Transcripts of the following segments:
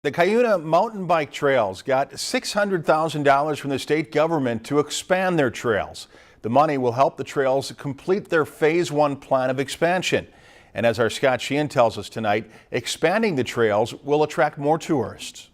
The Cuyuna mountain bike trails got $600,000 from the state government to expand their trails. The money will help the trails complete their phase 1 plan of expansion. And as our Scott Sheehan tells us tonight, expanding the trails will attract more tourists.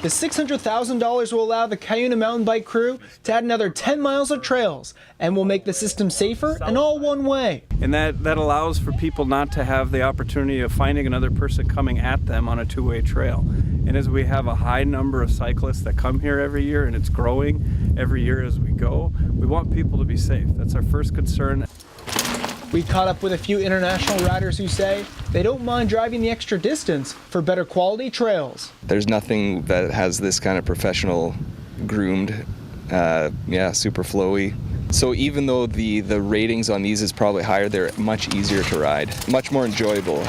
The $600,000 will allow the Cuyuna mountain bike crew to add another 10 miles of trails and will make the system safer and all one way. And that allows for people not to have the opportunity of finding another person coming at them on a two-way trail. And as we have a high number of cyclists that come here every year, and it's growing every year as we go, we want people to be safe. That's our first concern. We caught up with a few international riders who say they don't mind driving the extra distance for better quality trails. There's nothing that has this kind of professional groomed, super flowy. So even though the ratings on these is probably higher, they're much easier to ride, much more enjoyable,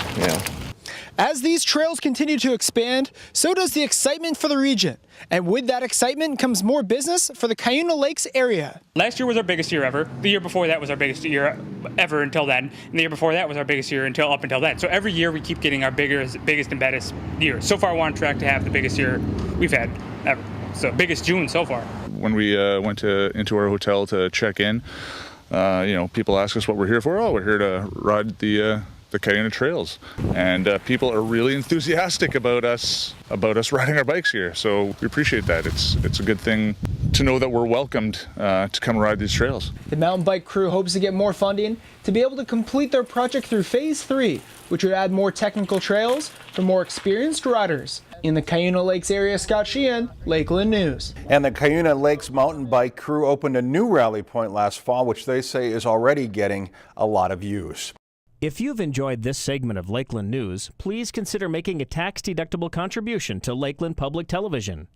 As these trails continue to expand, so does the excitement for the region. And with that excitement comes more business for the Cuyuna Lakes area. Last year was our biggest year ever. The year before that was our biggest year ever until then. And the year before that was our biggest year up until then. So every year we keep getting our biggest and baddest years. So far we're on track to have the biggest year we've had ever. So biggest June so far. When we went into our hotel to check in, people ask us what we're here for. Oh, we're here to ride the Cuyuna trails, and people are really enthusiastic about us riding our bikes here. So we appreciate that. It's a good thing to know that we're welcomed to come ride these trails. The mountain bike crew hopes to get more funding to be able to complete their project through phase 3, which would add more technical trails for more experienced riders. In the Cuyuna Lakes area, Scott Sheehan, Lakeland News. And the Cuyuna Lakes mountain bike crew opened a new rally point last fall, which they say is already getting a lot of use. If you've enjoyed this segment of Lakeland News, please consider making a tax-deductible contribution to Lakeland Public Television.